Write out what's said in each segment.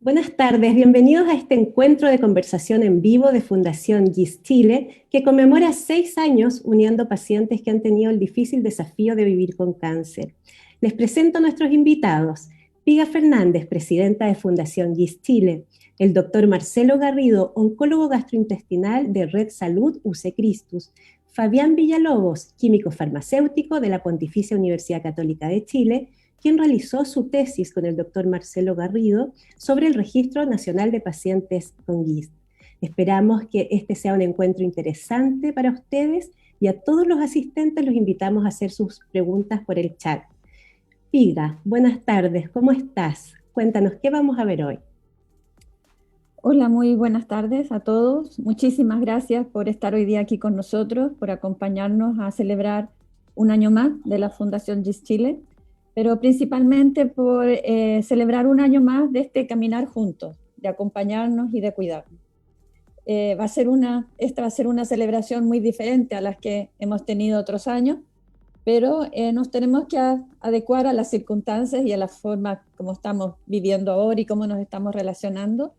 Buenas tardes, bienvenidos a este encuentro de conversación en vivo de Fundación GIS Chile, que conmemora 6 años uniendo pacientes que han tenido el difícil desafío de vivir con cáncer. Les presento a nuestros invitados. Piga Fernández, presidenta de Fundación GIS Chile, el doctor Marcelo Garrido, oncólogo gastrointestinal de Red Salud UC Christus, Fabián Villalobos, químico farmacéutico de la Pontificia Universidad Católica de Chile, quien realizó su tesis con el doctor Marcelo Garrido sobre el Registro Nacional de Pacientes con GIST. Esperamos que este sea un encuentro interesante para ustedes y a todos los asistentes los invitamos a hacer sus preguntas por el chat. Piga, buenas tardes, ¿cómo estás? Cuéntanos, ¿qué vamos a ver hoy? Hola, muy buenas tardes a todos. Muchísimas gracias por estar hoy día aquí con nosotros, por acompañarnos a celebrar un año más de la Fundación GIS Chile, pero principalmente por celebrar un año más de este caminar juntos, de acompañarnos y de cuidarnos. Esta va a ser una celebración muy diferente a las que hemos tenido otros años, pero nos tenemos que adecuar a las circunstancias y a la forma como estamos viviendo ahora y cómo nos estamos relacionando.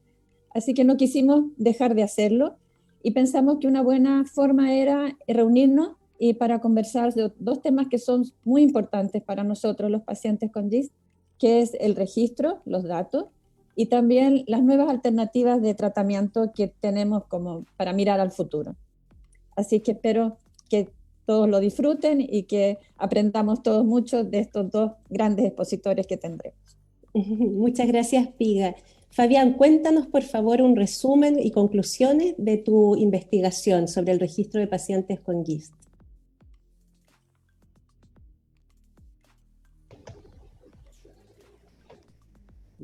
Así que no quisimos dejar de hacerlo y pensamos que una buena forma era reunirnos y para conversar de dos temas que son muy importantes para nosotros los pacientes con GIST, que es el registro, los datos, y también las nuevas alternativas de tratamiento que tenemos como para mirar al futuro. Así que espero que todos lo disfruten y que aprendamos todos mucho de estos dos grandes expositores que tendremos. Muchas gracias, Piga. Fabián, cuéntanos por favor un resumen y conclusiones de tu investigación sobre el registro de pacientes con GIST.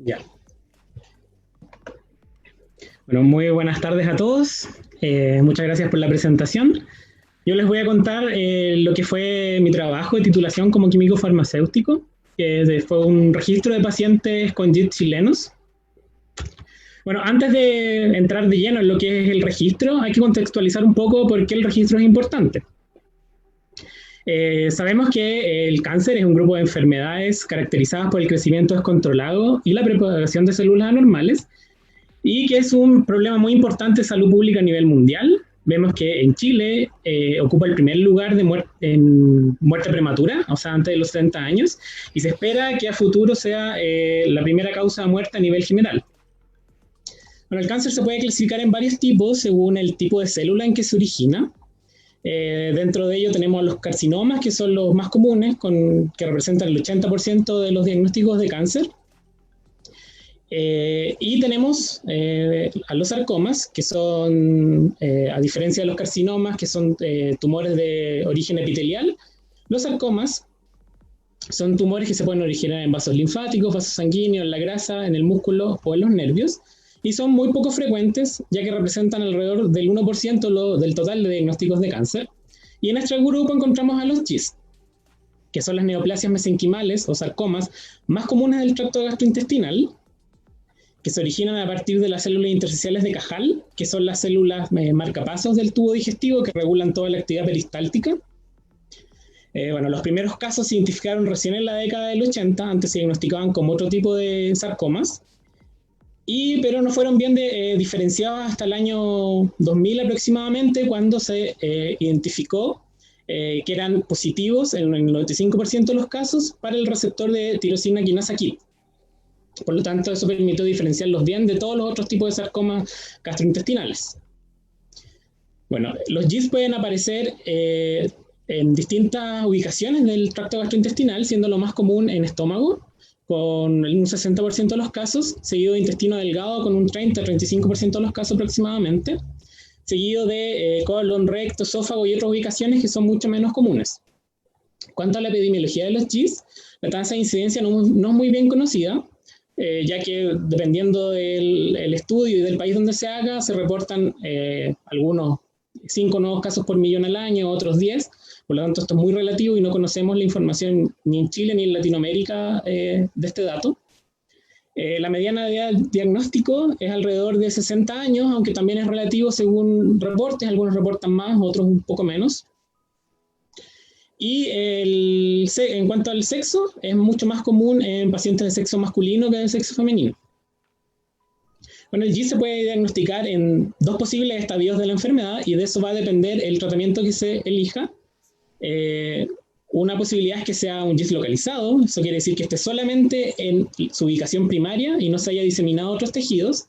Ya. Bueno, muy buenas tardes a todos. Muchas gracias por la presentación. Yo les voy a contar lo que fue mi trabajo de titulación como químico farmacéutico, que fue un registro de pacientes con GIST chilenos. Bueno, antes de entrar de lleno en lo que es el registro, hay que contextualizar un poco por qué el registro es importante. Sabemos que el cáncer es un grupo de enfermedades caracterizadas por el crecimiento descontrolado y la propagación de células anormales, y que es un problema muy importante de salud pública a nivel mundial. Vemos que en Chile ocupa el primer lugar de en muerte prematura, o sea, antes de los 70 años, y se espera que a futuro sea la primera causa de muerte a nivel general. Bueno, el cáncer se puede clasificar en varios tipos según el tipo de célula en que se origina. Dentro de ello tenemos los carcinomas, que son los más comunes, que representan el 80% de los diagnósticos de cáncer. Y tenemos a los sarcomas, que son, a diferencia de los carcinomas, que son tumores de origen epitelial, los sarcomas son tumores que se pueden originar en vasos linfáticos, vasos sanguíneos, en la grasa, en el músculo o en los nervios, y son muy poco frecuentes, ya que representan alrededor del 1% del total de diagnósticos de cáncer. Y en este grupo encontramos a los GIST, que son las neoplasias mesenquimales o sarcomas más comunes del tracto gastrointestinal, que se originan a partir de las células intersticiales de Cajal, que son las células marcapasos del tubo digestivo que regulan toda la actividad peristáltica. Bueno, los primeros casos se identificaron recién en la década del 80, antes se diagnosticaban como otro tipo de sarcomas, pero no fueron bien diferenciados hasta el año 2000 aproximadamente, cuando se identificó que eran positivos en el 95% de los casos para el receptor de tirosina quinasa KIT. Por lo tanto, eso permitió diferenciarlos bien de todos los otros tipos de sarcomas gastrointestinales. Bueno, los GIST pueden aparecer en distintas ubicaciones del tracto gastrointestinal, siendo lo más común en estómago, con un 60% de los casos, seguido de intestino delgado con un 30-35% de los casos aproximadamente, seguido de colon, recto, esófago y otras ubicaciones que son mucho menos comunes. Cuanto a la epidemiología de los GIST, la tasa de incidencia no es muy bien conocida, ya que dependiendo del estudio y del país donde se haga, se reportan algunos 5 nuevos casos por millón al año, otros 10. Por lo tanto, esto es muy relativo y no conocemos la información ni en Chile ni en Latinoamérica de este dato. La mediana de diagnóstico es alrededor de 60 años, aunque también es relativo según reportes, algunos reportan más, otros un poco menos. Y en cuanto al sexo, es mucho más común en pacientes de sexo masculino que de sexo femenino. Bueno, el GIST se puede diagnosticar en 2 posibles estadios de la enfermedad y de eso va a depender el tratamiento que se elija. Una posibilidad es que sea un GIST localizado, eso quiere decir que esté solamente en su ubicación primaria y no se haya diseminado a otros tejidos.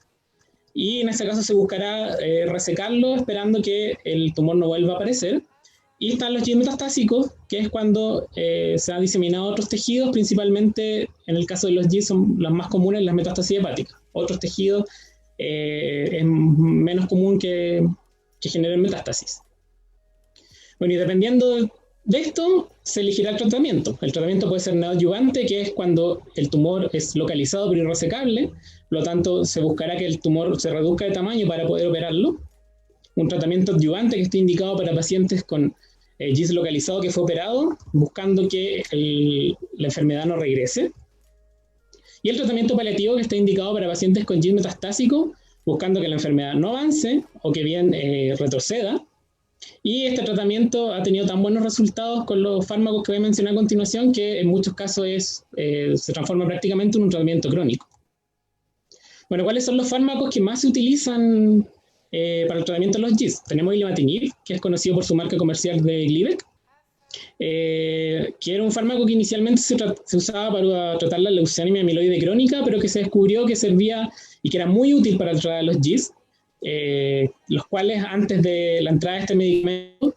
Y en este caso se buscará resecarlo esperando que el tumor no vuelva a aparecer. Y están los GIST metastásicos, que es cuando se han diseminado otros tejidos, principalmente en el caso de los GIST son las más comunes las metástasis hepáticas. Otros tejidos es menos común que generen metástasis. Bueno, y dependiendo de esto, se elegirá el tratamiento. El tratamiento puede ser neoadyuvante, que es cuando el tumor es localizado pero irresecable, por lo tanto se buscará que el tumor se reduzca de tamaño para poder operarlo. Un tratamiento adyuvante que esté indicado para pacientes con GIST localizado que fue operado, buscando que la enfermedad no regrese. Y el tratamiento paliativo que está indicado para pacientes con GIST metastásico, buscando que la enfermedad no avance o que bien retroceda. Y este tratamiento ha tenido tan buenos resultados con los fármacos que voy a mencionar a continuación que en muchos casos se transforma prácticamente en un tratamiento crónico. Bueno, ¿cuáles son los fármacos que más se utilizan para el tratamiento de los GIST? Tenemos ilimatinib, que es conocido por su marca comercial de Glivec, que era un fármaco que inicialmente se usaba para tratar la leucemia amiloide crónica, pero que se descubrió que servía y que era muy útil para tratar los GIST, los cuales antes de la entrada de este medicamento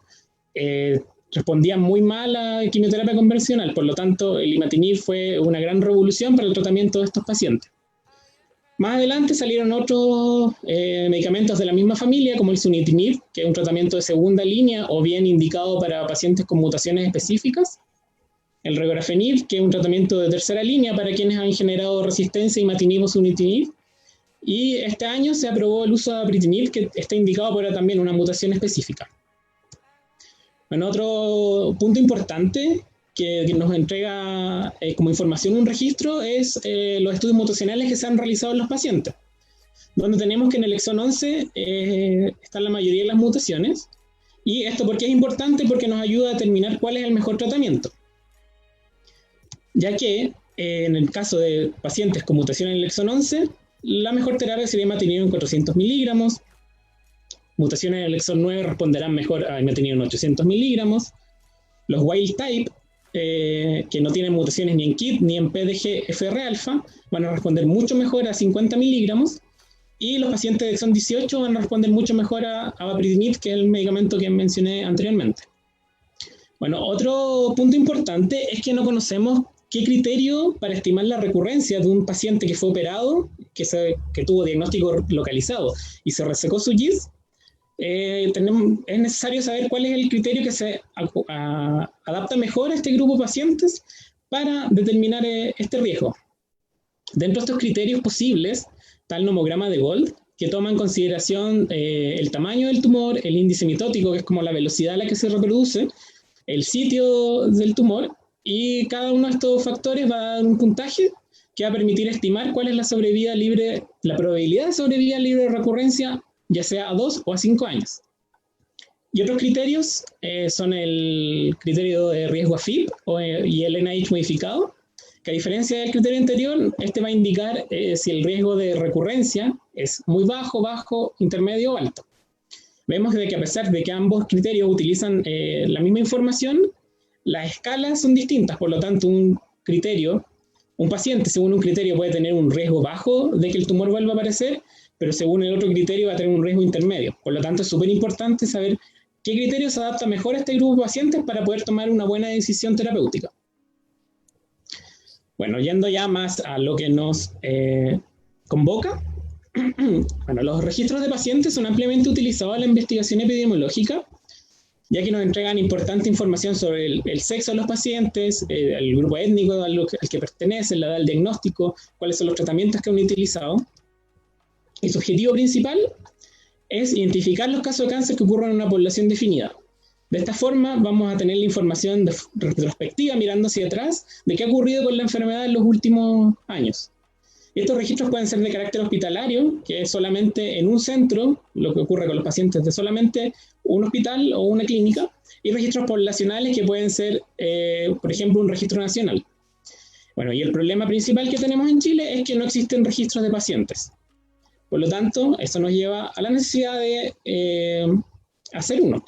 respondían muy mal a la quimioterapia convencional. Por lo tanto, el imatinib fue una gran revolución para el tratamiento de estos pacientes. Más adelante salieron otros medicamentos de la misma familia, como el sunitinib, que es un tratamiento de segunda línea o bien indicado para pacientes con mutaciones específicas. El regorafenib, que es un tratamiento de tercera línea para quienes han generado resistencia a imatinib o sunitinib. Y este año se aprobó el uso de abritinib, que está indicado para también una mutación específica. Bueno, otro punto importante que nos entrega como información un registro es los estudios mutacionales que se han realizado en los pacientes, donde tenemos que en el exón 11 están la mayoría de las mutaciones. ¿Y esto por qué es importante? Porque nos ayuda a determinar cuál es el mejor tratamiento. Ya que en el caso de pacientes con mutación en el exón 11, la mejor terapia sería imatinib en 400 miligramos. Mutaciones en el exón 9 responderán mejor a imatinib en 800 miligramos. Los wild type, que no tienen mutaciones ni en KIT ni en PDGFR-alfa, van a responder mucho mejor a 50 miligramos. Y los pacientes de exón 18 van a responder mucho mejor a abritinib, que es el medicamento que mencioné anteriormente. Bueno, otro punto importante es que no conocemos qué criterio para estimar la recurrencia de un paciente que fue operado, que tuvo diagnóstico localizado y se resecó su GIST. Es necesario saber cuál es el criterio que se adapta mejor a este grupo de pacientes para determinar este riesgo. Dentro de estos criterios posibles está el nomograma de Gold, que toma en consideración el tamaño del tumor, el índice mitótico, que es como la velocidad a la que se reproduce, el sitio del tumor, y cada uno de estos factores va a dar un puntaje que va a permitir estimar cuál es la probabilidad de sobrevida libre de recurrencia, ya sea a 2 o a 5 años. Y otros criterios son el criterio de riesgo AFib y el NIH modificado, que a diferencia del criterio anterior, este va a indicar si el riesgo de recurrencia es muy bajo, bajo, intermedio o alto. Vemos que a pesar de que ambos criterios utilizan la misma información, las escalas son distintas. Por lo tanto, un paciente según un criterio puede tener un riesgo bajo de que el tumor vuelva a aparecer, pero según el otro criterio va a tener un riesgo intermedio. Por lo tanto, es súper importante saber qué criterio se adapta mejor a este grupo de pacientes para poder tomar una buena decisión terapéutica. Bueno, yendo ya más a lo que nos convoca. Bueno, los registros de pacientes son ampliamente utilizados en la investigación epidemiológica, ya que nos entregan importante información sobre el sexo de los pacientes, el grupo étnico al que pertenecen, la edad del diagnóstico, cuáles son los tratamientos que han utilizado. Y su objetivo principal es identificar los casos de cáncer que ocurren en una población definida. De esta forma vamos a tener la información retrospectiva, mirando hacia atrás, de qué ha ocurrido con la enfermedad en los últimos años. Estos registros pueden ser de carácter hospitalario, que es solamente en un centro, lo que ocurre con los pacientes de solamente un hospital o una clínica, y registros poblacionales que pueden ser, por ejemplo, un registro nacional. Bueno, y el problema principal que tenemos en Chile es que no existen registros de pacientes. Por lo tanto, eso nos lleva a la necesidad de hacer uno.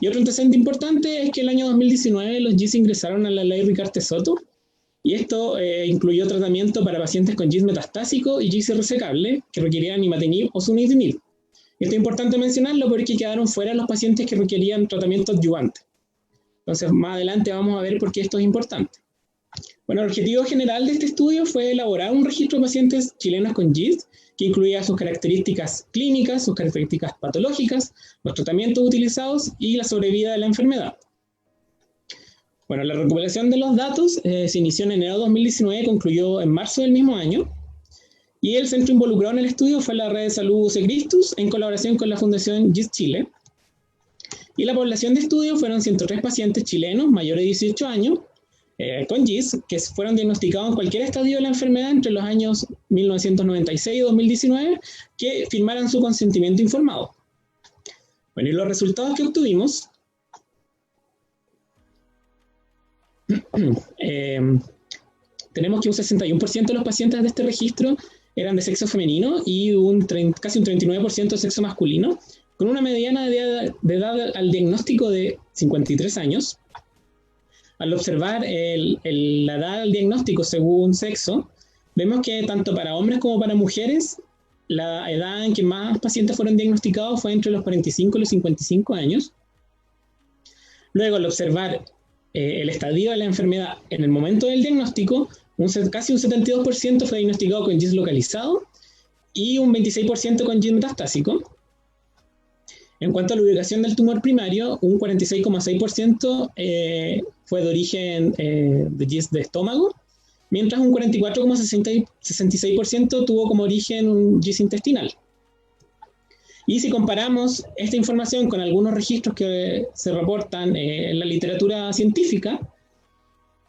Y otro antecedente importante es que el año 2019 los GIS ingresaron a la ley Ricarte-Soto, y esto incluyó tratamiento para pacientes con GIS metastásico y GIS irresecable que requerían imatinib o sunitinib. Esto es importante mencionarlo porque quedaron fuera los pacientes que requerían tratamiento adyuvante. Entonces, más adelante vamos a ver por qué esto es importante. Bueno, el objetivo general de este estudio fue elaborar un registro de pacientes chilenos con GIS que incluía sus características clínicas, sus características patológicas, los tratamientos utilizados y la sobrevida de la enfermedad. Bueno, la recopilación de los datos se inició en enero de 2019 y concluyó en marzo del mismo año. Y el centro involucrado en el estudio fue la Red de Salud Secristus en colaboración con la Fundación GIS Chile. Y la población de estudio fueron 103 pacientes chilenos mayores de 18 años con GIS que fueron diagnosticados en cualquier estadio de la enfermedad entre los años 1996 y 2019 que firmaran su consentimiento informado. Bueno, y los resultados que obtuvimos tenemos que un 61% de los pacientes de este registro eran de sexo femenino y casi un 39% de sexo masculino, con una mediana de edad al diagnóstico de 53 años. Al observar la edad al diagnóstico según sexo, vemos que tanto para hombres como para mujeres, la edad en que más pacientes fueron diagnosticados fue entre los 45 y los 55 años. Luego, al observar el estadio de la enfermedad en el momento del diagnóstico, casi un 72% fue diagnosticado con GIS localizado y un 26% con GIS metastásico. En cuanto a la ubicación del tumor primario, un 46,6% fue de origen de GIS de estómago, mientras un 44,66% tuvo como origen un GIS intestinal. Y si comparamos esta información con algunos registros que se reportan en la literatura científica,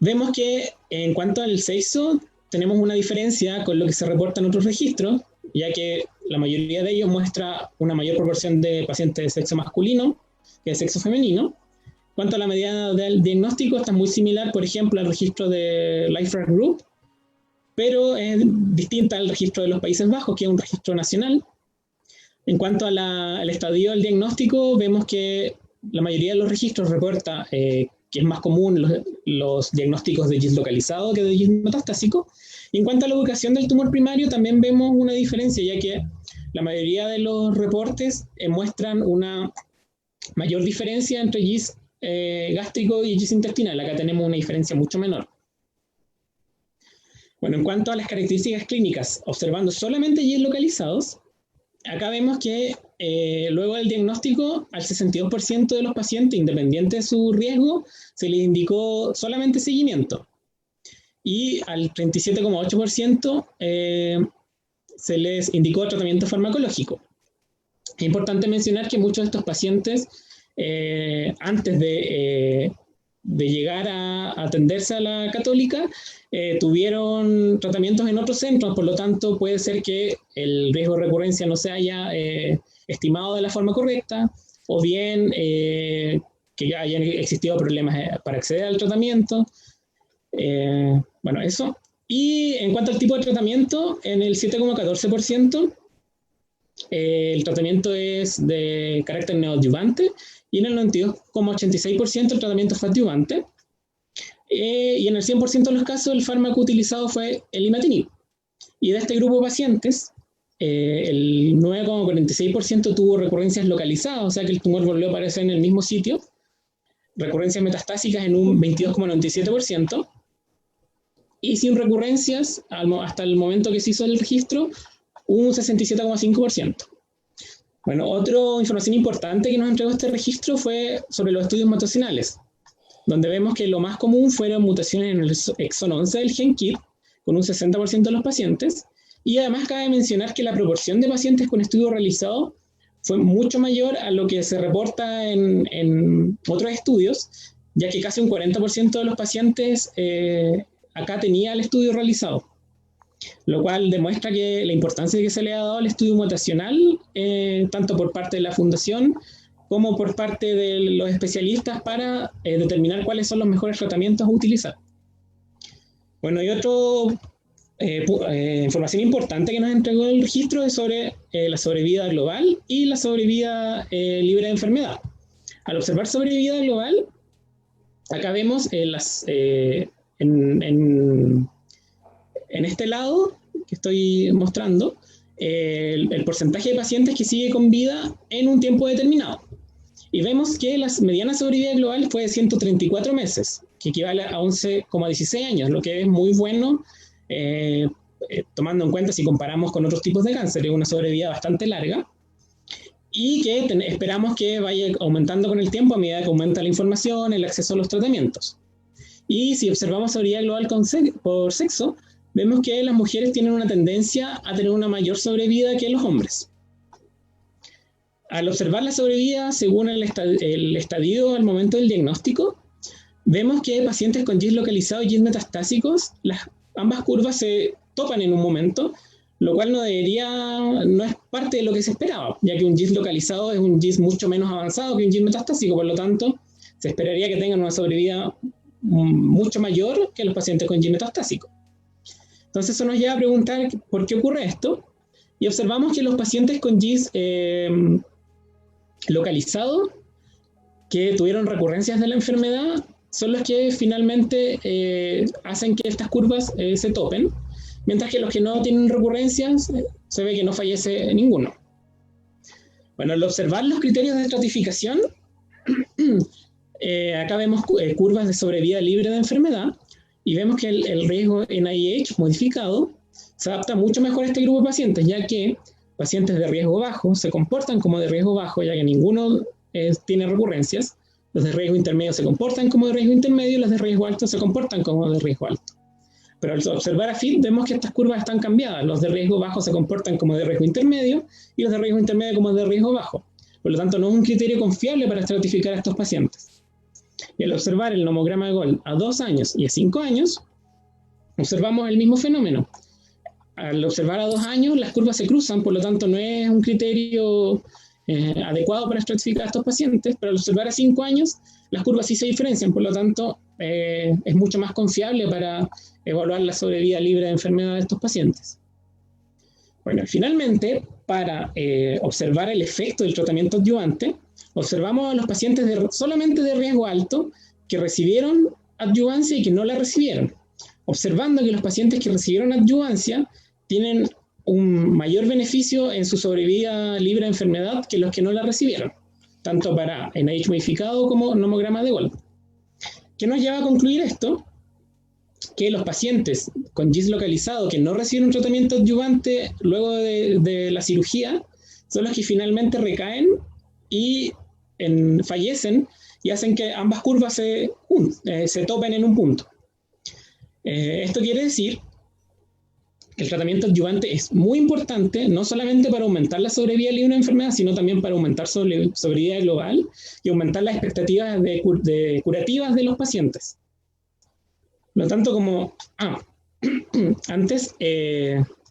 vemos que en cuanto al sexo tenemos una diferencia con lo que se reporta en otros registros, ya que la mayoría de ellos muestra una mayor proporción de pacientes de sexo masculino que de sexo femenino. En cuanto a la medida del diagnóstico, está muy similar, por ejemplo, al registro de LifeRank Group, pero es distinta al registro de los Países Bajos, que es un registro nacional. En cuanto al estadio del diagnóstico, vemos que la mayoría de los registros reporta que es más común los diagnósticos de GIS localizado que de GIS metastásico. Y en cuanto a la ubicación del tumor primario, también vemos una diferencia, ya que la mayoría de los reportes muestran una mayor diferencia entre GIS gástrico y GIS intestinal. Acá tenemos una diferencia mucho menor. Bueno, en cuanto a las características clínicas, observando solamente GIS localizados, acá vemos que luego del diagnóstico, al 62% de los pacientes, independiente de su riesgo, se les indicó solamente seguimiento. Y al 37,8% se les indicó tratamiento farmacológico. Es importante mencionar que muchos de estos pacientes, antes de llegar a atenderse a la Católica, tuvieron tratamientos en otros centros, por lo tanto puede ser que el riesgo de recurrencia no se haya estimado de la forma correcta, o bien que hayan existido problemas para acceder al tratamiento. Bueno, eso. Y en cuanto al tipo de tratamiento, en el 7,14% el tratamiento es de carácter neoadyuvante y en el 92,86% el tratamiento fue adyuvante. Y en el 100% de los casos el fármaco utilizado fue el imatinib. Y de este grupo de pacientes, el 9,46% tuvo recurrencias localizadas, o sea que el tumor volvió a aparecer en el mismo sitio. Recurrencias metastásicas en un 22,97%. Y sin recurrencias, hasta el momento que se hizo el registro, un 67,5%. Bueno, otra información importante que nos entregó este registro fue sobre los estudios mutacionales, donde vemos que lo más común fueron mutaciones en el exón 11 del gen KIT, con un 60% de los pacientes, y además cabe mencionar que la proporción de pacientes con estudio realizado fue mucho mayor a lo que se reporta en otros estudios, ya que casi un 40% de los pacientes acá tenía el estudio realizado, lo cual demuestra que la importancia que se le ha dado al estudio mutacional, tanto por parte de la Fundación como por parte de los especialistas para determinar cuáles son los mejores tratamientos a utilizar. Bueno, y otro información importante que nos entregó el registro es sobre la sobrevida global y la sobrevida libre de enfermedad. Al observar sobrevida global, acá vemos en este lado que estoy mostrando el porcentaje de pacientes que sigue con vida en un tiempo determinado. Y vemos que la mediana sobrevida global fue de 134 meses, que equivale a 11,16 años, lo que es muy bueno, tomando en cuenta si comparamos con otros tipos de cáncer. Es una sobrevida bastante larga y que esperamos que vaya aumentando con el tiempo a medida que aumenta la información, el acceso a los tratamientos. Y si observamos sobrevida global por sexo, vemos que las mujeres tienen una tendencia a tener una mayor sobrevida que los hombres. Al observar la sobrevida según el estadio al momento del diagnóstico, vemos que pacientes con GIST localizado y GIST metastásicos, ambas curvas se topan en un momento, lo cual no es parte de lo que se esperaba, ya que un GIST localizado es un GIST mucho menos avanzado que un GIST metastásico, por lo tanto, se esperaría que tengan una sobrevida mucho mayor que los pacientes con GIST metastásico. Entonces eso nos lleva a preguntar por qué ocurre esto, y observamos que los pacientes con GIST localizado que tuvieron recurrencias de la enfermedad son los que finalmente hacen que estas curvas se topen, mientras que los que no tienen recurrencias se ve que no fallece ninguno. Bueno, al observar los criterios de estratificación, acá vemos curvas de sobrevida libre de enfermedad y vemos que el riesgo NIH modificado se adapta mucho mejor a este grupo de pacientes, ya que pacientes de riesgo bajo se comportan como de riesgo bajo, ya que ninguno tiene recurrencias. Los de riesgo intermedio se comportan como de riesgo intermedio y los de riesgo alto se comportan como de riesgo alto. Pero al observar a FIT vemos que estas curvas están cambiadas. Los de riesgo bajo se comportan como de riesgo intermedio y los de riesgo intermedio como de riesgo bajo. Por lo tanto, no es un criterio confiable para estratificar a estos pacientes. Y al observar el nomograma de Gold a 2 años y a 5 años, observamos el mismo fenómeno. Al observar a 2 años, las curvas se cruzan, por lo tanto no es un criterio adecuado para estratificar a estos pacientes, pero al observar a 5 años, las curvas sí se diferencian, por lo tanto es mucho más confiable para evaluar la sobrevida libre de enfermedad de estos pacientes. Bueno, finalmente, para observar el efecto del tratamiento adyuvante, observamos a los pacientes solamente de riesgo alto que recibieron adyuvancia y que no la recibieron, observando que los pacientes que recibieron adyuvancia tienen un mayor beneficio en su sobrevida libre de enfermedad que los que no la recibieron, tanto para NIH modificado como nomograma de Gold. ¿Qué nos lleva a concluir esto? Que los pacientes con GIST localizado que no recibieron tratamiento adyuvante luego de la cirugía son los que finalmente recaen y fallecen y hacen que ambas curvas se topen en un punto. Esto quiere decir que el tratamiento adyuvante es muy importante, no solamente para aumentar la sobrevida libre de enfermedad, sino también para aumentar sobrevida global y aumentar las expectativas curativas de los pacientes. Por lo tanto, como antes,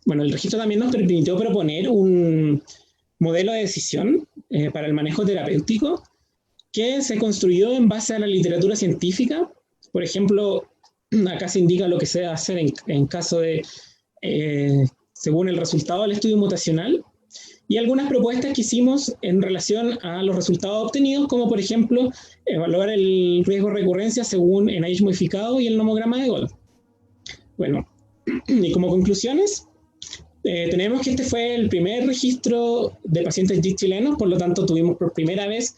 bueno, el registro también nos permitió proponer un modelo de decisión para el manejo terapéutico que se construyó en base a la literatura científica. Por ejemplo, acá se indica lo que se debe hacer en caso de, según el resultado del estudio mutacional, y algunas propuestas que hicimos en relación a los resultados obtenidos, como por ejemplo, evaluar el riesgo de recurrencia según NIH modificado y el nomograma de Gold. Bueno, y como conclusiones, tenemos que este fue el primer registro de pacientes GIST chilenos, por lo tanto tuvimos por primera vez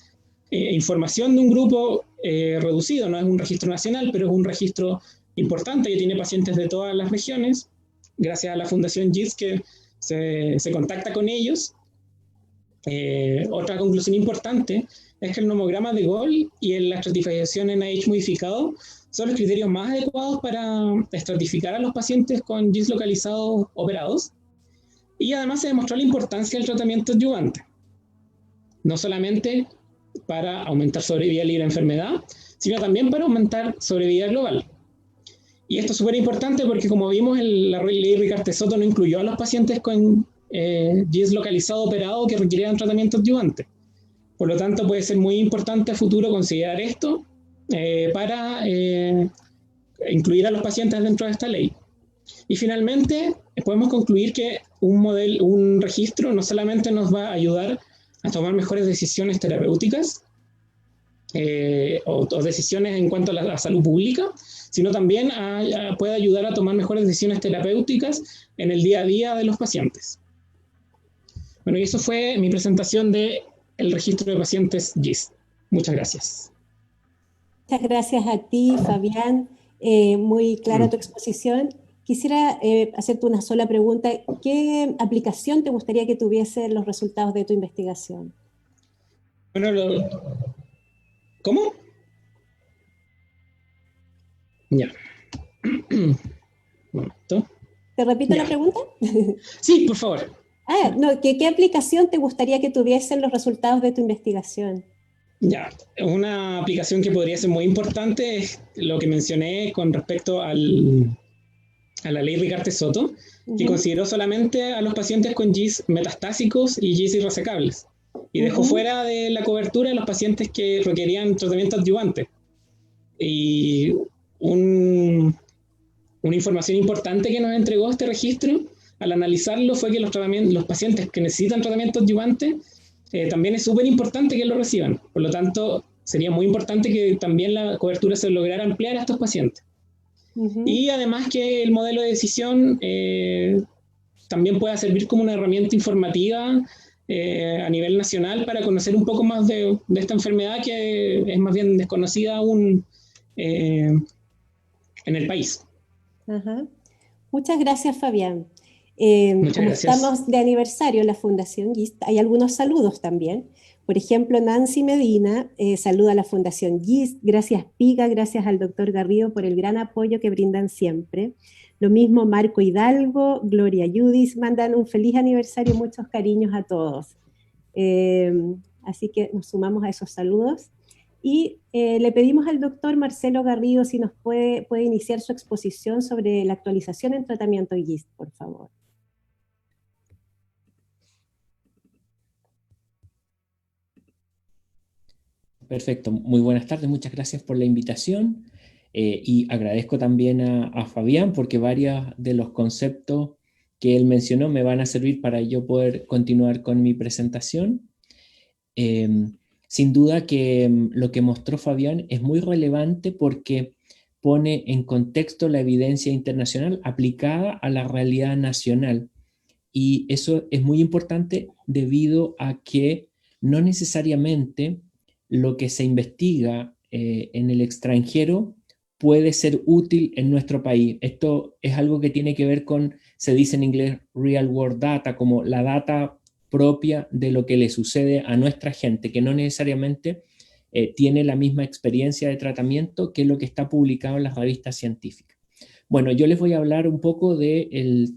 información de un grupo reducido, no es un registro nacional, pero es un registro importante que tiene pacientes de todas las regiones, gracias a la Fundación GIST que se contacta con ellos. Otra conclusión importante es que el nomograma de Gold y la estratificación NIH modificado son los criterios más adecuados para estratificar a los pacientes con GIST localizados operados, y además se demostró la importancia del tratamiento adyuvante, no solamente para aumentar sobrevida libre de enfermedad, sino también para aumentar sobrevida global. Y esto es súper importante porque, como vimos, la ley Ricarte-Soto no incluyó a los pacientes con GIST localizado operado que requirieran tratamiento adyuvante. Por lo tanto, puede ser muy importante a futuro considerar esto para incluir a los pacientes dentro de esta ley. Y finalmente, podemos concluir que un registro no solamente nos va a ayudar a tomar mejores decisiones terapéuticas o decisiones en cuanto a la salud pública, sino también puede ayudar a tomar mejores decisiones terapéuticas en el día a día de los pacientes. Bueno, y eso fue mi presentación del registro de pacientes GIST. Muchas gracias. Muchas gracias a ti, Fabián. Muy clara tu exposición. Quisiera hacerte una sola pregunta. ¿Qué aplicación te gustaría que tuviesen los resultados de tu investigación? Bueno, ¿cómo? Ya. Un momento. ¿Te repito la pregunta? Sí, por favor. No, ¿qué aplicación te gustaría que tuviesen los resultados de tu investigación? Ya, una aplicación que podría ser muy importante es lo que mencioné con respecto a la ley Ricarte-Soto, que consideró solamente a los pacientes con GIS metastásicos y GIS irresecables, y dejó fuera de la cobertura a los pacientes que requerían tratamiento adyuvante. Y una información importante que nos entregó este registro al analizarlo fue que los pacientes que necesitan tratamiento adyuvante también es súper importante que lo reciban. Por lo tanto, sería muy importante que también la cobertura se lograra ampliar a estos pacientes. Y además que el modelo de decisión también pueda servir como una herramienta informativa a nivel nacional para conocer un poco más de esta enfermedad que es más bien desconocida aún en el país. Muchas gracias, Fabián. Muchas gracias. Estamos de aniversario en la Fundación GIST, hay algunos saludos también. Por ejemplo, Nancy Medina saluda a la Fundación GIST. Gracias, Piga, gracias al doctor Garrido por el gran apoyo que brindan siempre. Lo mismo Marco Hidalgo, Gloria Judis, mandan un feliz aniversario, muchos cariños a todos. Así que nos sumamos a esos saludos. Y le pedimos al doctor Marcelo Garrido si nos puede iniciar su exposición sobre la actualización en tratamiento GIST, por favor. Perfecto, muy buenas tardes, muchas gracias por la invitación y agradezco también a Fabián porque varios de los conceptos que él mencionó me van a servir para yo poder continuar con mi presentación. Sin duda que lo que mostró Fabián es muy relevante porque pone en contexto la evidencia internacional aplicada a la realidad nacional, y eso es muy importante debido a que no necesariamente lo que se investiga en el extranjero puede ser útil en nuestro país. Esto es algo que tiene que ver con, se dice en inglés, real world data, como la data propia de lo que le sucede a nuestra gente, que no necesariamente tiene la misma experiencia de tratamiento que lo que está publicado en las revistas científicas. Bueno, yo les voy a hablar un poco del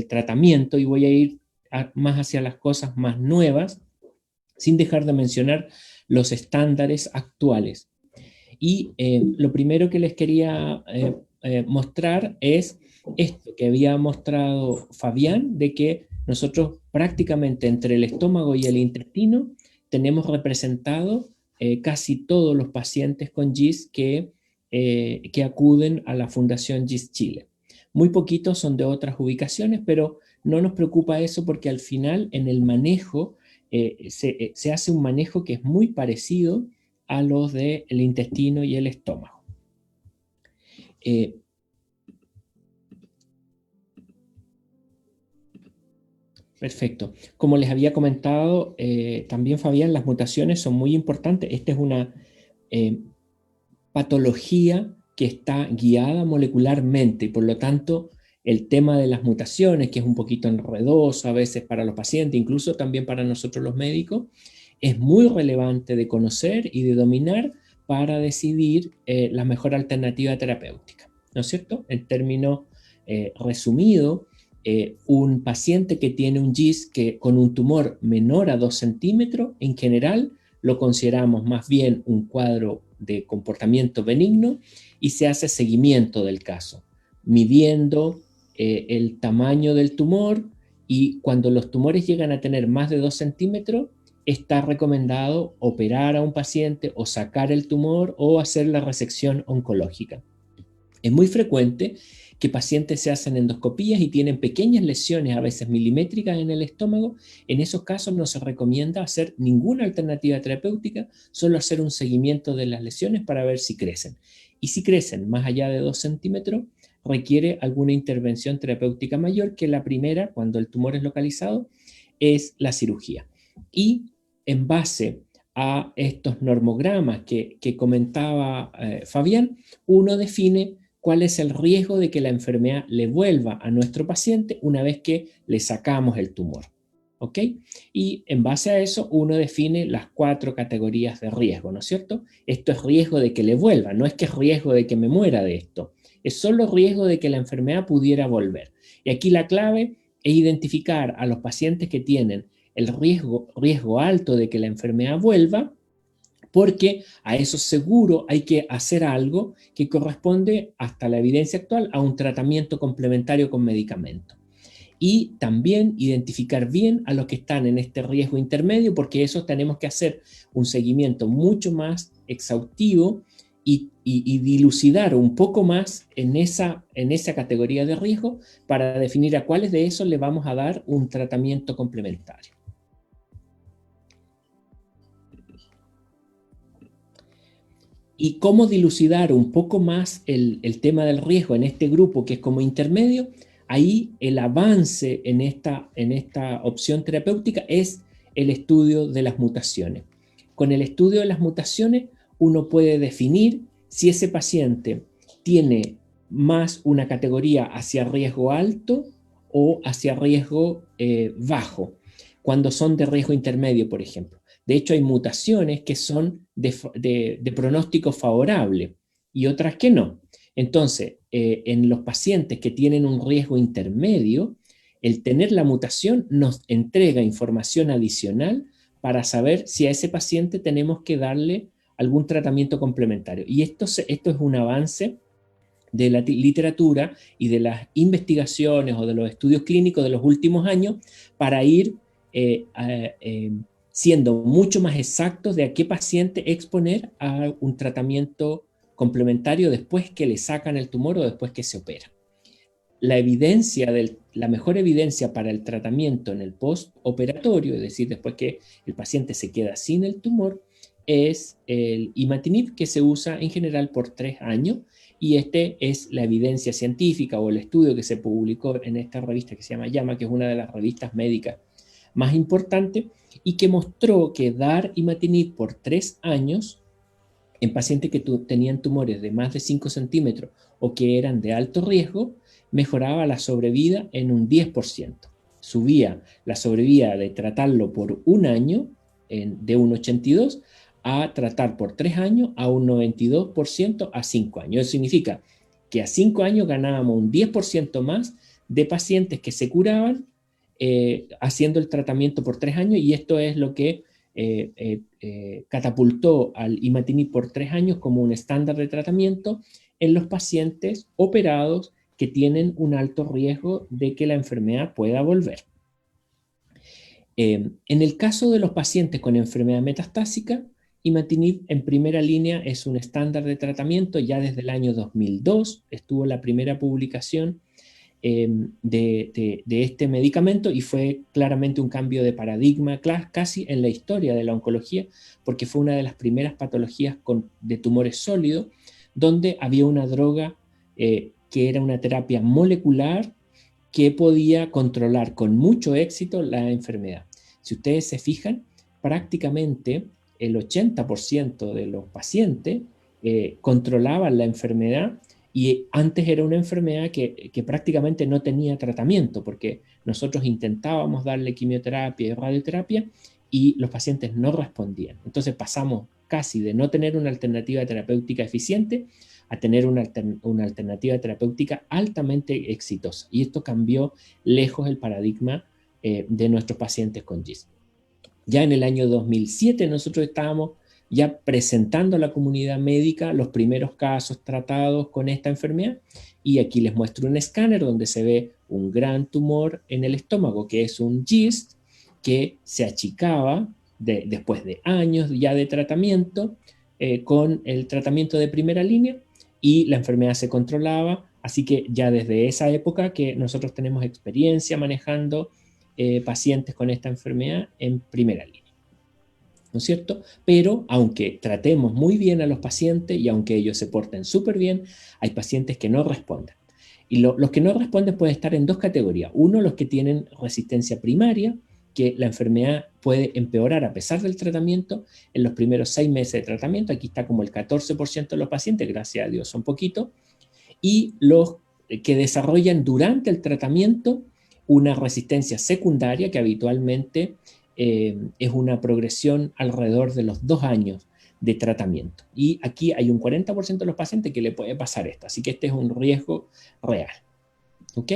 tratamiento y voy a ir más hacia las cosas más nuevas, sin dejar de mencionar los estándares actuales. Y lo primero que les quería mostrar es esto que había mostrado Fabián, de que nosotros prácticamente entre el estómago y el intestino tenemos representado casi todos los pacientes con GIS que acuden a la Fundación GIS Chile. Muy poquitos son de otras ubicaciones, pero no nos preocupa eso porque al final en el manejo se hace un manejo que es muy parecido a los del intestino y el estómago. Perfecto. Como les había comentado también Fabián, las mutaciones son muy importantes. Esta es una patología que está guiada molecularmente y por lo tanto el tema de las mutaciones, que es un poquito enredoso a veces para los pacientes, incluso también para nosotros los médicos, es muy relevante de conocer y de dominar para decidir la mejor alternativa terapéutica, ¿no es cierto? En términos resumidos, un paciente que tiene un GIS con un tumor menor a 2 centímetros, en general lo consideramos más bien un cuadro de comportamiento benigno y se hace seguimiento del caso, midiendo el tamaño del tumor, y cuando los tumores llegan a tener más de 2 centímetros, está recomendado operar a un paciente o sacar el tumor o hacer la resección oncológica. Es muy frecuente que pacientes se hacen endoscopías y tienen pequeñas lesiones, a veces milimétricas en el estómago. En esos casos no se recomienda hacer ninguna alternativa terapéutica, solo hacer un seguimiento de las lesiones para ver si crecen. Y si crecen más allá de 2 centímetros, requiere alguna intervención terapéutica mayor, que la primera, cuando el tumor es localizado, es la cirugía. Y en base a estos normogramas que comentaba Fabián, uno define cuál es el riesgo de que la enfermedad le vuelva a nuestro paciente una vez que le sacamos el tumor. ¿Ok? Y en base a eso uno define las 4 categorías de riesgo, ¿no es cierto? Esto es riesgo de que le vuelva, no es que es riesgo de que me muera de esto, es solo riesgo de que la enfermedad pudiera volver. Y aquí la clave es identificar a los pacientes que tienen el riesgo alto de que la enfermedad vuelva, porque a eso seguro hay que hacer algo que corresponde, hasta la evidencia actual, a un tratamiento complementario con medicamento. Y también identificar bien a los que están en este riesgo intermedio, porque eso tenemos que hacer un seguimiento mucho más exhaustivo y dilucidar un poco más en esa categoría de riesgo para definir a cuáles de esos le vamos a dar un tratamiento complementario. ¿Y cómo dilucidar un poco más el tema del riesgo en este grupo que es como intermedio? Ahí el avance en esta opción terapéutica es el estudio de las mutaciones. Con el estudio de las mutaciones uno puede definir si ese paciente tiene más una categoría hacia riesgo alto o hacia riesgo bajo, cuando son de riesgo intermedio, por ejemplo. De hecho, hay mutaciones que son de pronóstico favorable y otras que no. Entonces, en los pacientes que tienen un riesgo intermedio, el tener la mutación nos entrega información adicional para saber si a ese paciente tenemos que darle algún tratamiento complementario. Y esto es un avance de la literatura y de las investigaciones o de los estudios clínicos de los últimos años para ir siendo mucho más exactos de a qué paciente exponer a un tratamiento complementario después que le sacan el tumor o después que se opera. La mejor evidencia para el tratamiento en el postoperatorio, es decir, después que el paciente se queda sin el tumor, es el imatinib, que se usa en general por 3 años, y es la evidencia científica o el estudio que se publicó en esta revista que se llama JAMA, que es una de las revistas médicas más importantes, y que mostró que dar imatinib por 3 años en pacientes que tenían tumores de más de 5 centímetros o que eran de alto riesgo, mejoraba la sobrevida en un 10%. Subía la sobrevida de tratarlo por 1 año de un 82% a tratar por 3 años a un 92% a 5 años. Eso significa que a 5 años ganábamos un 10% más de pacientes que se curaban haciendo el tratamiento por 3 años, y esto es lo que catapultó al imatinib por 3 años como un estándar de tratamiento en los pacientes operados que tienen un alto riesgo de que la enfermedad pueda volver. En el caso de los pacientes con enfermedad metastásica, imatinib en primera línea es un estándar de tratamiento. Ya desde el año 2002 estuvo la primera publicación de este medicamento, y fue claramente un cambio de paradigma casi en la historia de la oncología, porque fue una de las primeras patologías de tumores sólidos donde había una droga que era una terapia molecular que podía controlar con mucho éxito la enfermedad. Si ustedes se fijan, prácticamente el 80% de los pacientes controlaban la enfermedad, y antes era una enfermedad que prácticamente no tenía tratamiento, porque nosotros intentábamos darle quimioterapia y radioterapia y los pacientes no respondían. Entonces pasamos casi de no tener una alternativa terapéutica eficiente a tener una alternativa terapéutica altamente exitosa. Y esto cambió lejos el paradigma de nuestros pacientes con GIST. Ya en el año 2007 nosotros estábamos ya presentando a la comunidad médica los primeros casos tratados con esta enfermedad, y aquí les muestro un escáner donde se ve un gran tumor en el estómago, que es un GIST, que se achicaba después de años ya de tratamiento con el tratamiento de primera línea, y la enfermedad se controlaba Así que ya desde esa época que nosotros tenemos experiencia manejando pacientes con esta enfermedad en primera línea, ¿no es cierto? Pero aunque tratemos muy bien a los pacientes y aunque ellos se porten súper bien, hay pacientes que no responden. Y los que no responden pueden estar en dos categorías. Uno, los que tienen resistencia primaria, que la enfermedad puede empeorar a pesar del tratamiento en los primeros 6 meses de tratamiento. Aquí está como el 14% de los pacientes, gracias a Dios son poquitos. Y los que desarrollan durante el tratamiento una resistencia secundaria que habitualmente es una progresión alrededor de los 2 años de tratamiento. Y aquí hay un 40% de los pacientes que le puede pasar esto, así que este es un riesgo real. ¿Ok?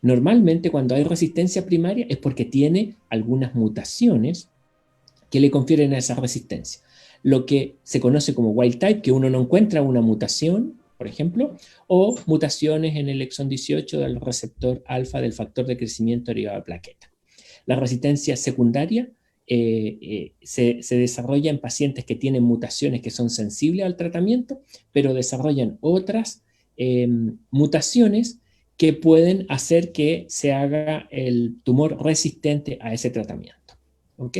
Normalmente cuando hay resistencia primaria es porque tiene algunas mutaciones que le confieren a esa resistencia. Lo que se conoce como wild type, que uno no encuentra una mutación, por ejemplo, o mutaciones en el exón 18 del receptor alfa del factor de crecimiento derivado de plaqueta. La resistencia secundaria se desarrolla en pacientes que tienen mutaciones que son sensibles al tratamiento, pero desarrollan otras mutaciones que pueden hacer que se haga el tumor resistente a ese tratamiento. ¿Ok?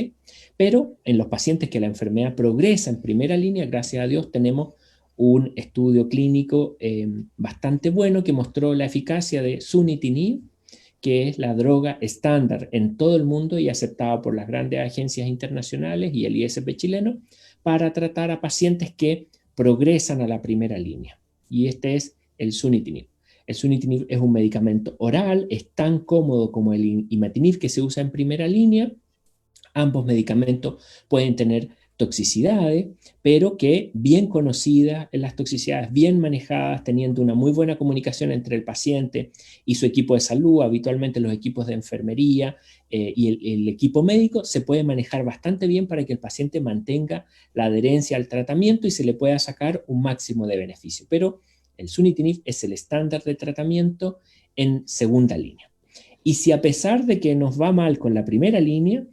Pero en los pacientes que la enfermedad progresa en primera línea, gracias a Dios, tenemos un estudio clínico bastante bueno que mostró la eficacia de sunitinib, que es la droga estándar en todo el mundo y aceptada por las grandes agencias internacionales y el ISP chileno para tratar a pacientes que progresan a la primera línea. Y este es el sunitinib. El sunitinib es un medicamento oral, es tan cómodo como el imatinib que se usa en primera línea. Ambos medicamentos pueden tener toxicidades, pero que bien conocidas, las toxicidades bien manejadas, teniendo una muy buena comunicación entre el paciente y su equipo de salud, habitualmente los equipos de enfermería y el equipo médico, se puede manejar bastante bien para que el paciente mantenga la adherencia al tratamiento y se le pueda sacar un máximo de beneficio. Pero el sunitinib es el estándar de tratamiento en segunda línea. Y si a pesar de que nos va mal con la primera línea,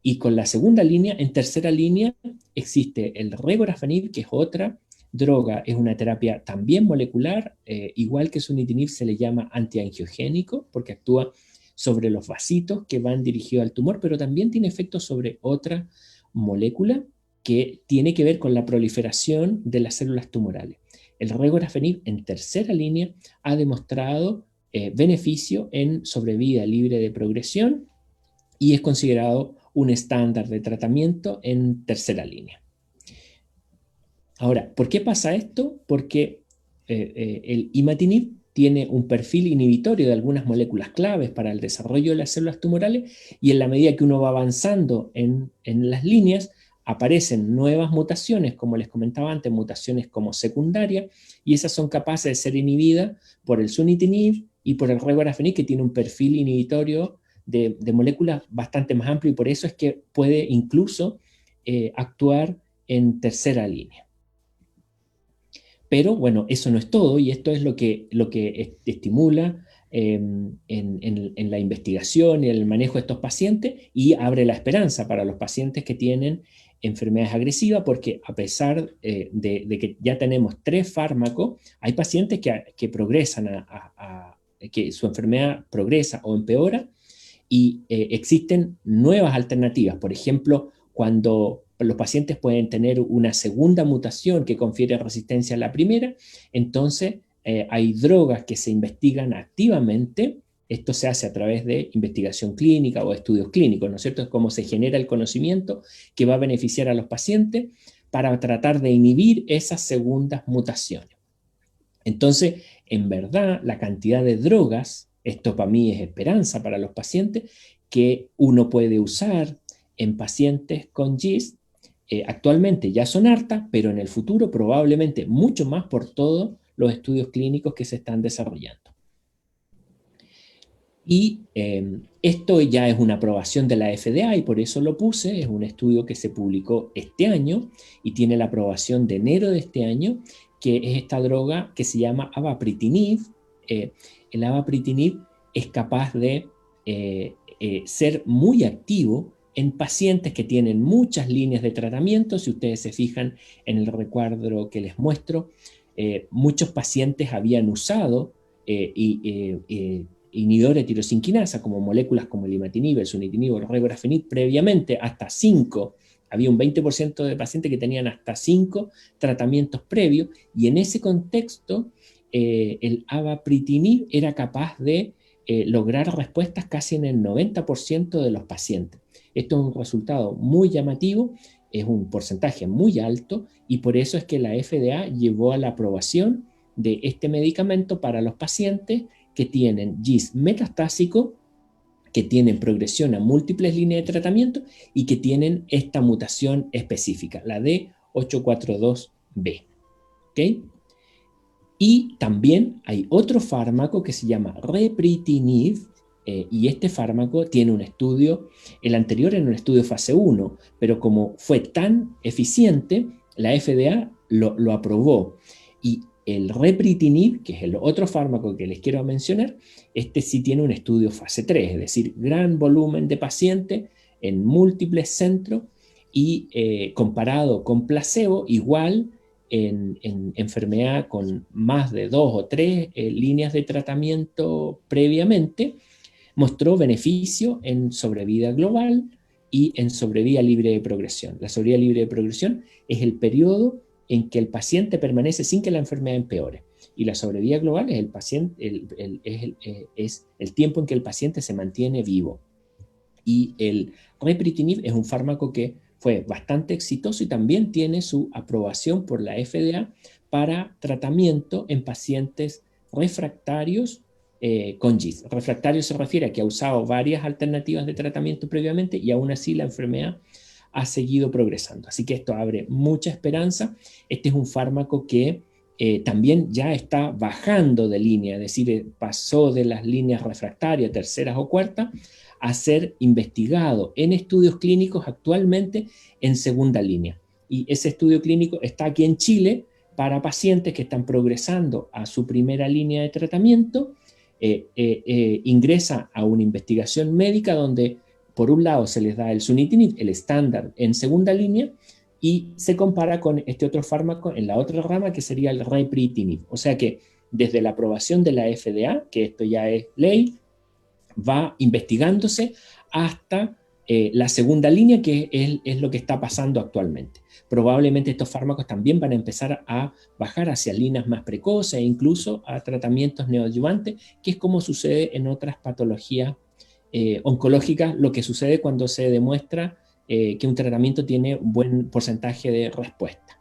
y con la segunda línea, en tercera línea, existe el regorafenib, que es otra droga, es una terapia también molecular, igual que sunitinib se le llama antiangiogénico, porque actúa sobre los vasitos que van dirigidos al tumor, pero también tiene efectos sobre otra molécula que tiene que ver con la proliferación de las células tumorales. El regorafenib en tercera línea ha demostrado beneficio en sobrevida libre de progresión y es considerado un estándar de tratamiento en tercera línea. Ahora, ¿por qué pasa esto? Porque el imatinib tiene un perfil inhibitorio de algunas moléculas claves para el desarrollo de las células tumorales y en la medida que uno va avanzando en las líneas, aparecen nuevas mutaciones, como les comentaba antes, mutaciones como secundarias, y esas son capaces de ser inhibidas por el sunitinib y por el regorafenib, que tiene un perfil inhibitorio de moléculas bastante más amplio y por eso es que puede incluso actuar en tercera línea. Pero bueno, eso no es todo y esto es lo que estimula en la investigación y el manejo de estos pacientes y abre la esperanza para los pacientes que tienen enfermedades agresivas, porque a pesar de que ya tenemos 3 fármacos, hay pacientes que progresan que su enfermedad progresa o empeora y existen nuevas alternativas. Por ejemplo, cuando los pacientes pueden tener una segunda mutación que confiere resistencia a la primera, entonces hay drogas que se investigan activamente. Esto se hace a través de investigación clínica o estudios clínicos, ¿no es cierto? Es como se genera el conocimiento que va a beneficiar a los pacientes para tratar de inhibir esas segundas mutaciones. Entonces, en verdad, la cantidad de drogas, esto para mí es esperanza para los pacientes, que uno puede usar en pacientes con GIST, actualmente ya son hartas, pero en el futuro probablemente mucho más por todos los estudios clínicos que se están desarrollando. Y esto ya es una aprobación de la FDA y por eso lo puse, es un estudio que se publicó este año y tiene la aprobación de enero de este año, que es esta droga que se llama avapritinib. El avapritinib es capaz de ser muy activo en pacientes que tienen muchas líneas de tratamiento. Si ustedes se fijan en el recuadro que les muestro, muchos pacientes habían usado inhibidor de tirosinquinasa, como moléculas como el imatinib, el sunitinib o el regorafenib, previamente hasta 5. Había un 20% de pacientes que tenían hasta 5 tratamientos previos, y en ese contexto el avapritinib era capaz de lograr respuestas casi en el 90% de los pacientes. Esto es un resultado muy llamativo, es un porcentaje muy alto, y por eso es que la FDA llevó a la aprobación de este medicamento para los pacientes que tienen GIST metastásico, que tienen progresión a múltiples líneas de tratamiento y que tienen esta mutación específica, la D842B. ¿Okay? Y también hay otro fármaco que se llama Repritinib, y este fármaco tiene un estudio, el anterior era un estudio fase 1, pero como fue tan eficiente, la FDA lo aprobó. Y el Repritinib, que es el otro fármaco que les quiero mencionar, este sí tiene un estudio fase 3, es decir, gran volumen de pacientes en múltiples centros, y comparado con placebo, igual en enfermedad con más de 2 o 3 líneas de tratamiento previamente, mostró beneficio en sobrevida global y en sobrevida libre de progresión. La sobrevida libre de progresión es el periodo en que el paciente permanece sin que la enfermedad empeore. Y la sobrevida global es el tiempo en que el paciente se mantiene vivo. Y el Repritinib es un fármaco que fue bastante exitoso y también tiene su aprobación por la FDA para tratamiento en pacientes refractarios con GIST. Refractario se refiere a que ha usado varias alternativas de tratamiento previamente y aún así la enfermedad ha seguido progresando. Así que esto abre mucha esperanza. Este es un fármaco que también ya está bajando de línea, es decir, pasó de las líneas refractarias, terceras o cuartas, a ser investigado en estudios clínicos actualmente en segunda línea. Y ese estudio clínico está aquí en Chile para pacientes que están progresando a su primera línea de tratamiento. Ingresa a una investigación médica donde por un lado se les da el sunitinib, el estándar en segunda línea, y se compara con este otro fármaco en la otra rama que sería el Repritinib. O sea que desde la aprobación de la FDA, que esto ya es ley, va investigándose hasta la segunda línea, que es lo que está pasando actualmente. Probablemente estos fármacos también van a empezar a bajar hacia líneas más precoces e incluso a tratamientos neoadyuvantes, que es como sucede en otras patologías oncológicas, lo que sucede cuando se demuestra que un tratamiento tiene un buen porcentaje de respuesta.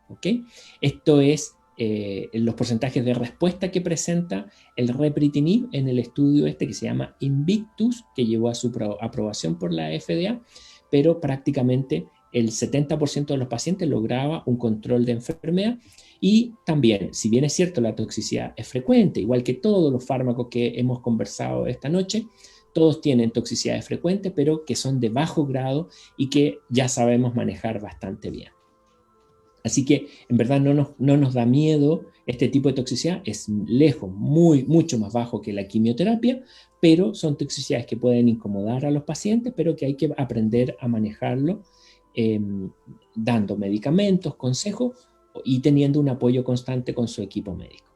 ¿Okay? Esto es los porcentajes de respuesta que presenta el Repritinib en el estudio este que se llama Invictus, que llegó a su aprobación por la FDA, pero prácticamente el 70% de los pacientes lograba un control de enfermedad. Y también, si bien es cierto la toxicidad es frecuente, igual que todos los fármacos que hemos conversado esta noche, todos tienen toxicidades frecuentes, pero que son de bajo grado y que ya sabemos manejar bastante bien. Así que en verdad no nos da miedo este tipo de toxicidad, es lejos, mucho más bajo que la quimioterapia, pero son toxicidades que pueden incomodar a los pacientes, pero que hay que aprender a manejarlo dando medicamentos, consejos y teniendo un apoyo constante con su equipo médico.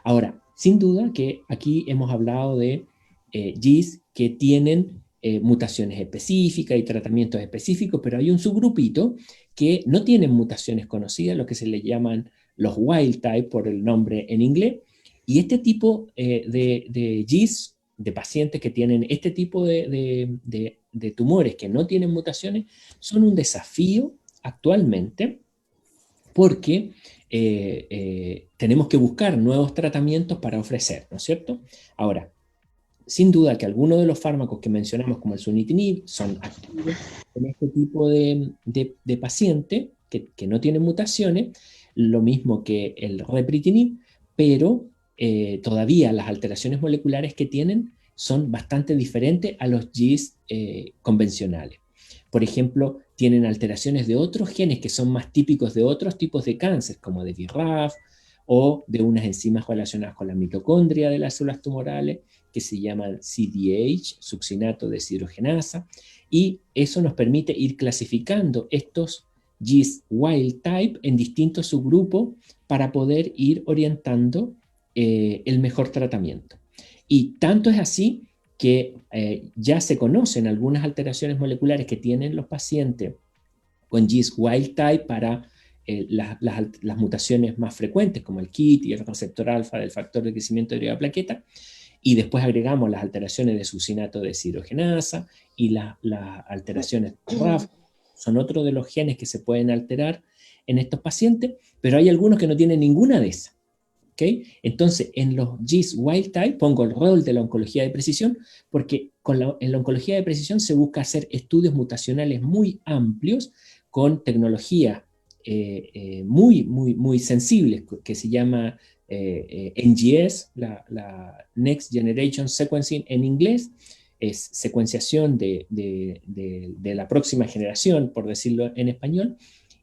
Ahora, sin duda que aquí hemos hablado de GIST que tienen mutaciones específicas y tratamientos específicos, pero hay un subgrupito que no tienen mutaciones conocidas, lo que se le llaman los wild type por el nombre en inglés, y este tipo de GIST, de pacientes que tienen este tipo de tumores que no tienen mutaciones, son un desafío actualmente porque tenemos que buscar nuevos tratamientos para ofrecer, ¿no es cierto? Ahora, sin duda que algunos de los fármacos que mencionamos, como el sunitinib, son activos en este tipo de paciente que no tienen mutaciones, lo mismo que el Repritinib, pero todavía las alteraciones moleculares que tienen son bastante diferentes a los GIST convencionales. Por ejemplo, tienen alteraciones de otros genes que son más típicos de otros tipos de cáncer, como de BRAF o de unas enzimas relacionadas con la mitocondria de las células tumorales, que se llaman CDH, succinato deshidrogenasa, y eso nos permite ir clasificando estos GIST wild type en distintos subgrupos para poder ir orientando el mejor tratamiento. Y tanto es así que ya se conocen algunas alteraciones moleculares que tienen los pacientes con GIST wild type para las mutaciones más frecuentes, como el KIT y el receptor alfa del factor de crecimiento de la plaqueta, y después agregamos las alteraciones de succinato de deshidrogenasa y las alteraciones de RAF, son otros de los genes que se pueden alterar en estos pacientes, pero hay algunos que no tienen ninguna de esas. ¿Okay? Entonces, en los GIST wild type pongo el rol de la oncología de precisión, porque en la oncología de precisión se busca hacer estudios mutacionales muy amplios con tecnologías muy sensibles, que se llama NGS, la Next Generation Sequencing en inglés, es secuenciación de la próxima generación, por decirlo en español,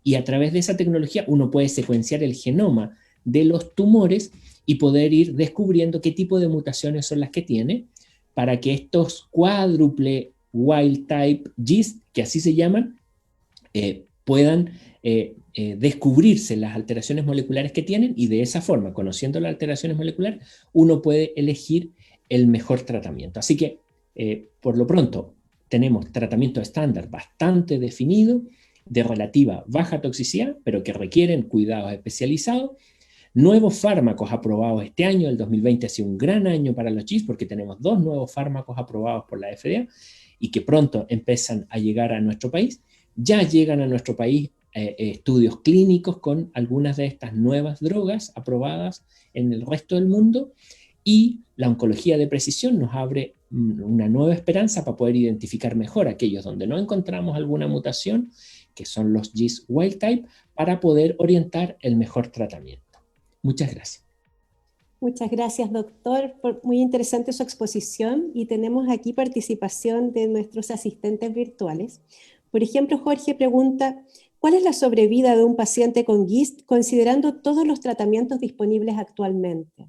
y a través de esa tecnología uno puede secuenciar el genoma de los tumores y poder ir descubriendo qué tipo de mutaciones son las que tiene para que estos cuádruple wild type GIST, que así se llaman, puedan descubrirse las alteraciones moleculares que tienen, y de esa forma, conociendo las alteraciones moleculares, uno puede elegir el mejor tratamiento. Así que, por lo pronto, tenemos tratamiento estándar bastante definido, de relativa baja toxicidad, pero que requieren cuidados especializados. Nuevos fármacos aprobados este año, el 2020 ha sido un gran año para los GIST porque tenemos 2 nuevos fármacos aprobados por la FDA y que pronto empiezan a llegar a nuestro país. Ya llegan a nuestro país estudios clínicos con algunas de estas nuevas drogas aprobadas en el resto del mundo, y la oncología de precisión nos abre una nueva esperanza para poder identificar mejor aquellos donde no encontramos alguna mutación, que son los GIST wild type, para poder orientar el mejor tratamiento. Muchas gracias. Muchas gracias, doctor. Muy interesante su exposición, y tenemos aquí participación de nuestros asistentes virtuales. Por ejemplo, Jorge pregunta, ¿cuál es la sobrevida de un paciente con GIST considerando todos los tratamientos disponibles actualmente?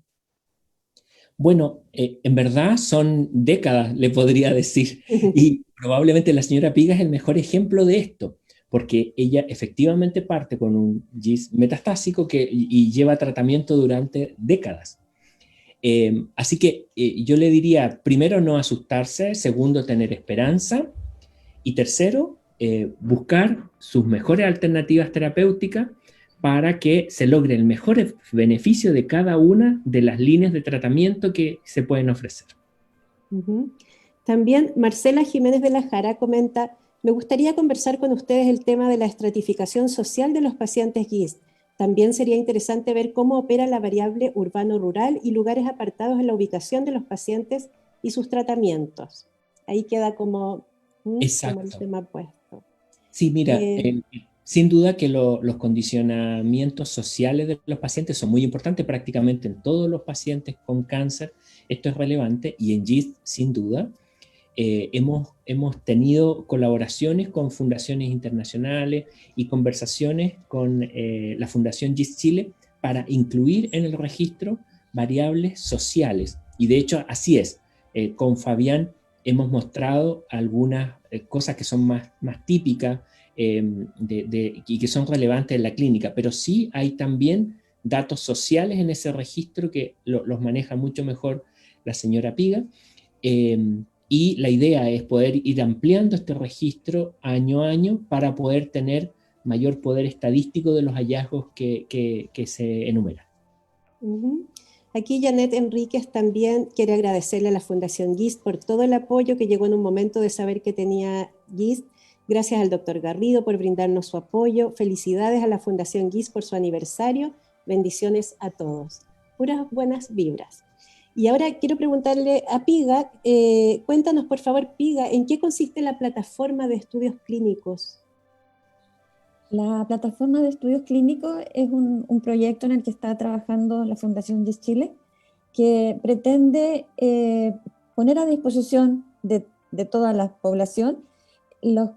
Bueno, en verdad son décadas, le podría decir, y probablemente la señora Piga es el mejor ejemplo de esto, porque ella efectivamente parte con un GIST metastásico y lleva tratamiento durante décadas. Así que yo le diría, primero, no asustarse, segundo, tener esperanza, y tercero, buscar sus mejores alternativas terapéuticas para que se logre el mejor beneficio de cada una de las líneas de tratamiento que se pueden ofrecer. También Marcela Jiménez de la Jara comenta, me gustaría conversar con ustedes el tema de la estratificación social de los pacientes GIST. También sería interesante ver cómo opera la variable urbano-rural y lugares apartados en la ubicación de los pacientes y sus tratamientos. Ahí queda como el tema puesto. Sí, mira, sin duda que los condicionamientos sociales de los pacientes son muy importantes, prácticamente en todos los pacientes con cáncer esto es relevante, y en GIST sin duda. Hemos tenido colaboraciones con fundaciones internacionales y conversaciones con la Fundación GIST Chile para incluir en el registro variables sociales, y de hecho así es. Con Fabián hemos mostrado algunas cosas que son más típicas y que son relevantes en la clínica, pero sí hay también datos sociales en ese registro que los maneja mucho mejor la señora Piga, y la idea es poder ir ampliando este registro año a año para poder tener mayor poder estadístico de los hallazgos que se enumeran. Aquí Janet Enríquez también quiere agradecerle a la Fundación GIST por todo el apoyo que llegó en un momento de saber que tenía GIST. Gracias al doctor Garrido por brindarnos su apoyo. Felicidades a la Fundación GIST por su aniversario. Bendiciones a todos. Puras buenas vibras. Y ahora quiero preguntarle a Piga, cuéntanos por favor, Piga, ¿en qué consiste la plataforma de estudios clínicos? La plataforma de estudios clínicos es un proyecto en el que está trabajando la Fundación GIST Chile, que pretende poner a disposición de toda la población los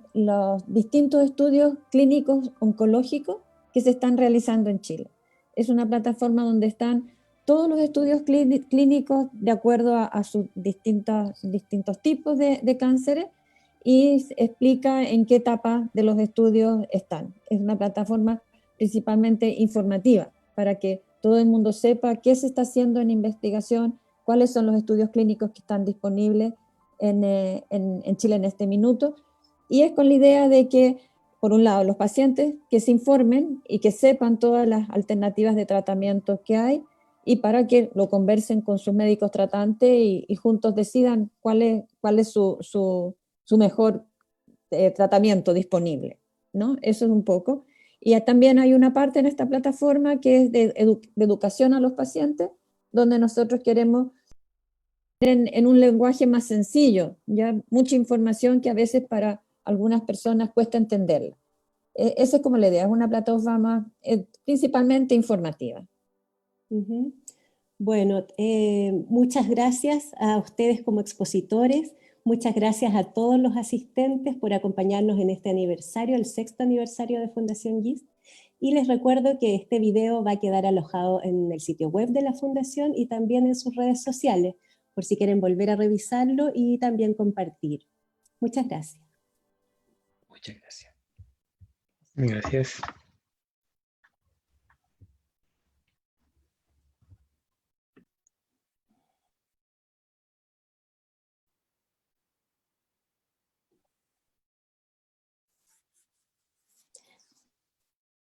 distintos estudios clínicos oncológicos que se están realizando en Chile. Es una plataforma donde están todos los estudios clínicos de acuerdo a sus distintos tipos de cánceres, y explica en qué etapa de los estudios están. Es una plataforma principalmente informativa para que todo el mundo sepa qué se está haciendo en investigación, cuáles son los estudios clínicos que están disponibles en Chile en este minuto. Y es con la idea de que, por un lado, los pacientes que se informen y que sepan todas las alternativas de tratamiento que hay, y para que lo conversen con sus médicos tratantes y juntos decidan cuál es su mejor tratamiento disponible, ¿no? Eso es un poco. Y también hay una parte en esta plataforma que es de educación a los pacientes, donde nosotros queremos en un lenguaje más sencillo, ya mucha información que a veces para algunas personas cuesta entenderla. Esa es como la idea, es una plataforma principalmente informativa. Uh-huh. Bueno, muchas gracias a ustedes como expositores, muchas gracias a todos los asistentes por acompañarnos en este aniversario, el 6º aniversario de Fundación GIST, y les recuerdo que este video va a quedar alojado en el sitio web de la Fundación y también en sus redes sociales, por si quieren volver a revisarlo y también compartir. Muchas gracias. Muchas gracias. Gracias.